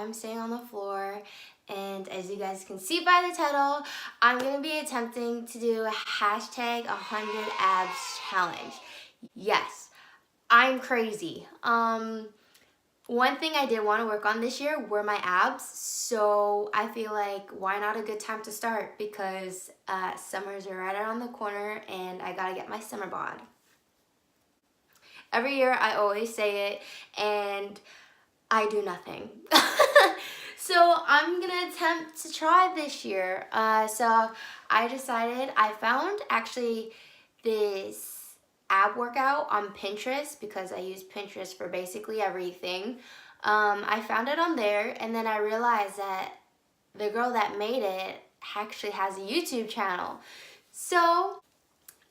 I'm staying on the floor, and as you guys can see by the title, I'm going to be attempting to do a hashtag 100 abs challenge. Yes, I'm crazy. One thing I did want to work on this year were my abs, so I feel like why not a good time to start, because summers are right around the corner and I gotta get my summer bod. Every year I always say it and I do nothing. So I'm gonna attempt to try this year. So I found actually this ab workout on Pinterest, because I use Pinterest for basically everything. I found it on there, and then I realized that the girl that made it actually has a YouTube channel. So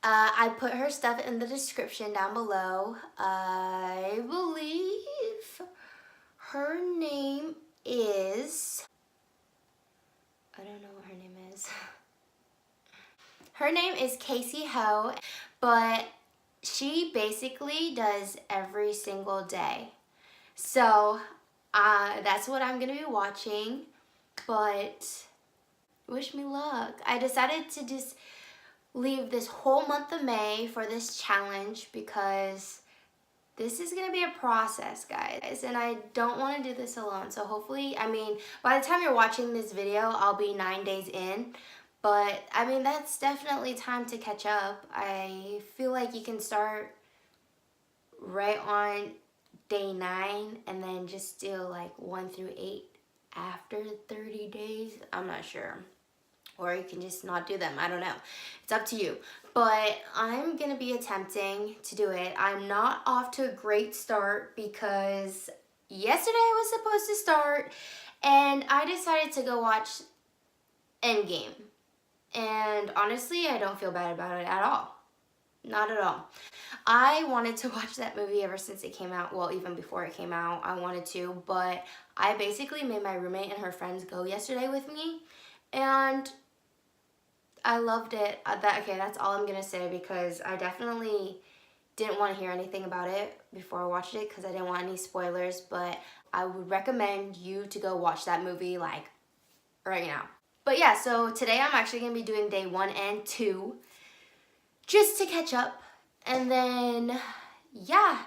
I put her stuff in the description down below. I believe her name is, I don't know what her name is. Her name is Cassey, but she basically does every single day. So that's what I'm gonna be watching, but wish me luck. I decided to just leave this whole month of May for this challenge because this is gonna be a process, guys, and I don't wanna do this alone. So hopefully, I mean, by the time you're watching this video, I'll be 9 days in. But, I mean, that's definitely time to catch up. I feel like you can start right on day 9 and then just do like 1 through 8 after 30 days. I'm not sure. Or you can just not do them. I don't know. It's up to you. But I'm going to be attempting to do it. I'm not off to a great start because yesterday I was supposed to start and I decided to go watch Endgame. And honestly, I don't feel bad about it at all. Not at all. I wanted to watch that movie ever since it came out. Well, even before it came out, I wanted to. But I basically made my roommate and her friends go yesterday with me. And I loved it. Okay, that's all I'm going to say, because I definitely didn't want to hear anything about it before I watched it because I didn't want any spoilers. But I would recommend you to go watch that movie like right now. But yeah, so today I'm actually going to be doing day 1 and 2 just to catch up. And then, yeah,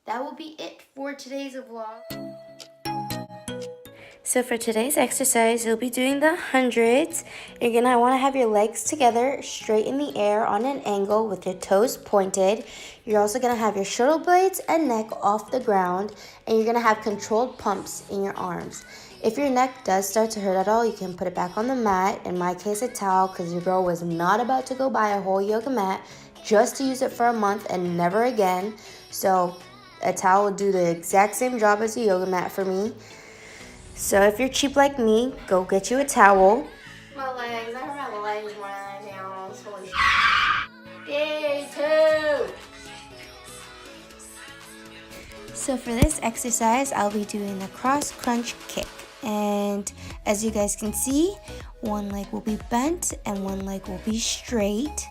that will be it for today's vlog. So for today's exercise, you'll be doing the hundreds. You're going to want to have your legs together straight in the air on an angle with your toes pointed. You're also going to have your shoulder blades and neck off the ground. And you're going to have controlled pumps in your arms. If your neck does start to hurt at all, you can put it back on the mat. In my case, a towel, because your girl was not about to go buy a whole yoga mat just to use it for a month and never again. So a towel will do the exact same job as a yoga mat for me. So if you're cheap like me, go get you a towel. My legs, I hurt my legs more than anything else. Holy shit. Day 2. So for this exercise, I'll be doing the cross crunch kick. And as you guys can see, one leg will be bent and one leg will be straight.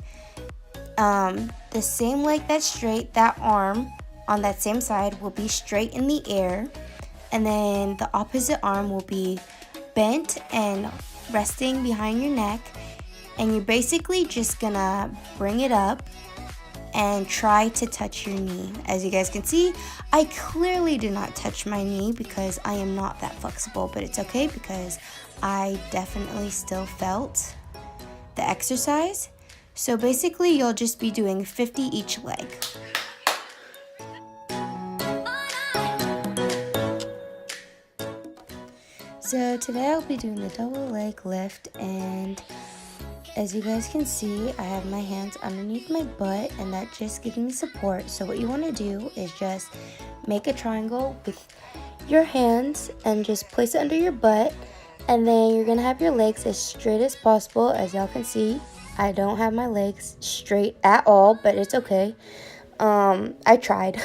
The same leg that's straight, that arm on that same side will be straight in the air. And then the opposite arm will be bent and resting behind your neck. And you're basically just gonna bring it up and try to touch your knee. As you guys can see, I clearly did not touch my knee because I am not that flexible, but it's okay because I definitely still felt the exercise. So basically, you'll just be doing 50 each leg. So today I'll be doing the double leg lift, and as you guys can see, I have my hands underneath my butt, and that just gives me support. So what you want to do is just make a triangle with your hands and just place it under your butt, and then you're going to have your legs as straight as possible. As y'all can see, I don't have my legs straight at all, but it's okay. I tried.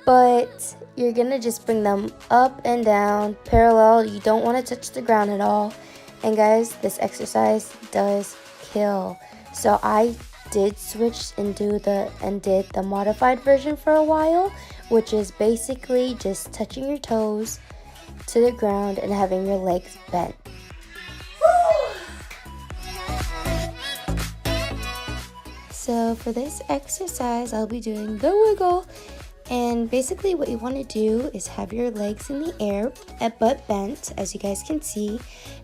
But you're going to just bring them up and down, parallel. You don't want to touch the ground at all. And guys, this exercise does kill. So I did switch and did the modified version for a while, which is basically just touching your toes to the ground and having your legs bent. So for this exercise, I'll be doing the wiggle. And basically what you want to do is have your legs in the air, butt bent, as you guys can see,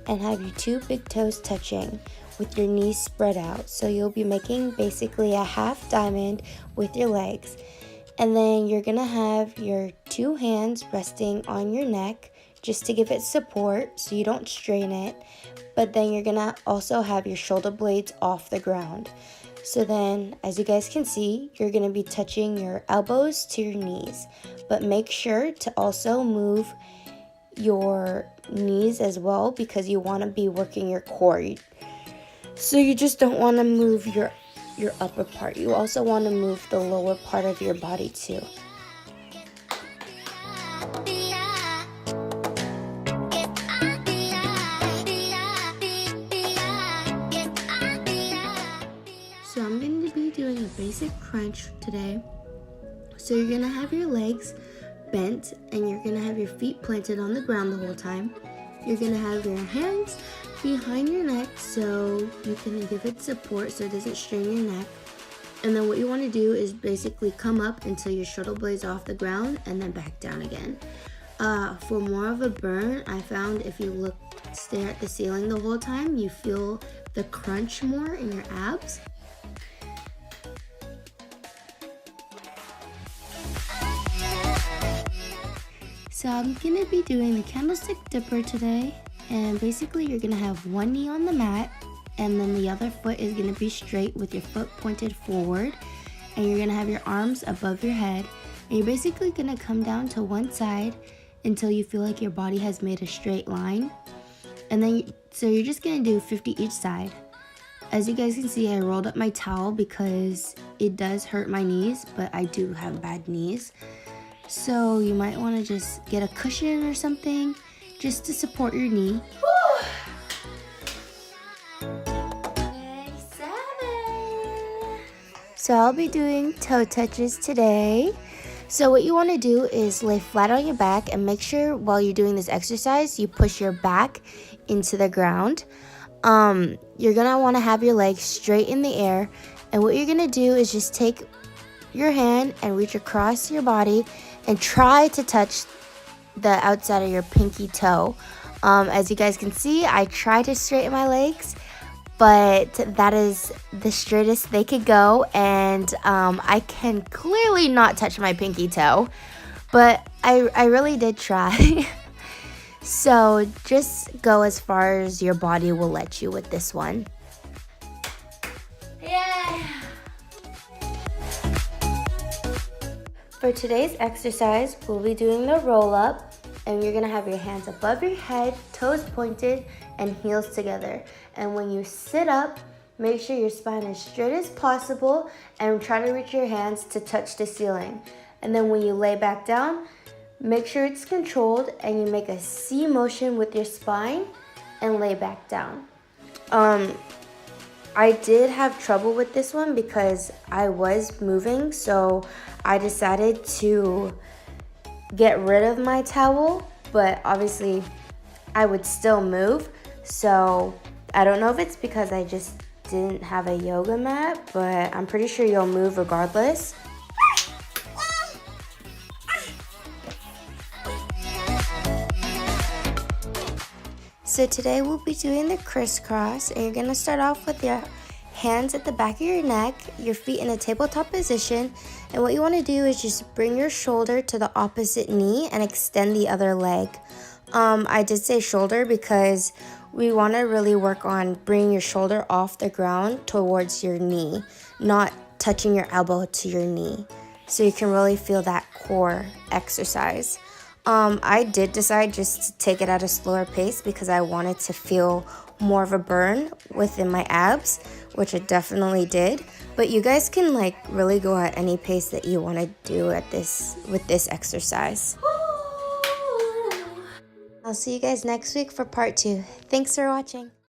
and have your 2 big toes touching with your knees spread out. So you'll be making basically a half diamond with your legs. And then you're going to have your 2 hands resting on your neck just to give it support so you don't strain it. But then you're going to also have your shoulder blades off the ground. So then, as you guys can see, you're going to be touching your elbows to your knees. But make sure to also move your knees as well because you want to be working your core. So you just don't want to move your upper part. You also want to move the lower part of your body too. So I'm going to be doing a basic crunch today. So you're going to have your legs bent and you're going to have your feet planted on the ground the whole time. You're going to have your hands behind your neck so you can give it support so it doesn't strain your neck. And then what you want to do is basically come up until your shoulder blades are off the ground and then back down again. For more of a burn, I found if you stare at the ceiling the whole time, you feel the crunch more in your abs. So I'm going to be doing the candlestick dipper today, and basically you're going to have one knee on the mat and then the other foot is going to be straight with your foot pointed forward, and you're going to have your arms above your head, and you're basically going to come down to one side until you feel like your body has made a straight line. And then so you're just going to do 50 each side. As you guys can see, I rolled up my towel because it does hurt my knees, but I do have bad knees. So you might want to just get a cushion or something just to support your knee. So I'll be doing toe touches today. So what you want to do is lay flat on your back and make sure while you're doing this exercise, you push your back into the ground. You're going to want to have your legs straight in the air. And what you're going to do is just take your hand and reach across your body and try to touch the outside of your pinky toe. As you guys can see, I try to straighten my legs, but that is the straightest they could go, and I can clearly not touch my pinky toe, but I really did try. So just go as far as your body will let you with this one. Yeah. For today's exercise, we'll be doing the roll up, and you're gonna have your hands above your head, toes pointed, and heels together. And when you sit up, make sure your spine is straight as possible and try to reach your hands to touch the ceiling. And then when you lay back down, make sure it's controlled and you make a C motion with your spine and lay back down. I did have trouble with this one because I was moving, so I decided to get rid of my towel, but obviously I would still move. So I don't know if it's because I just didn't have a yoga mat, but I'm pretty sure you'll move regardless. So today we'll be doing the crisscross, and you're gonna start off with your hands at the back of your neck, your feet in a tabletop position, and what you wanna do is just bring your shoulder to the opposite knee and extend the other leg. I did say shoulder because we wanna really work on bringing your shoulder off the ground towards your knee, not touching your elbow to your knee, so you can really feel that core exercise. I did decide just to take it at a slower pace because I wanted to feel more of a burn within my abs, which it definitely did. But you guys can really go at any pace that you want to do with this exercise. I'll see you guys next week for part 2. Thanks for watching.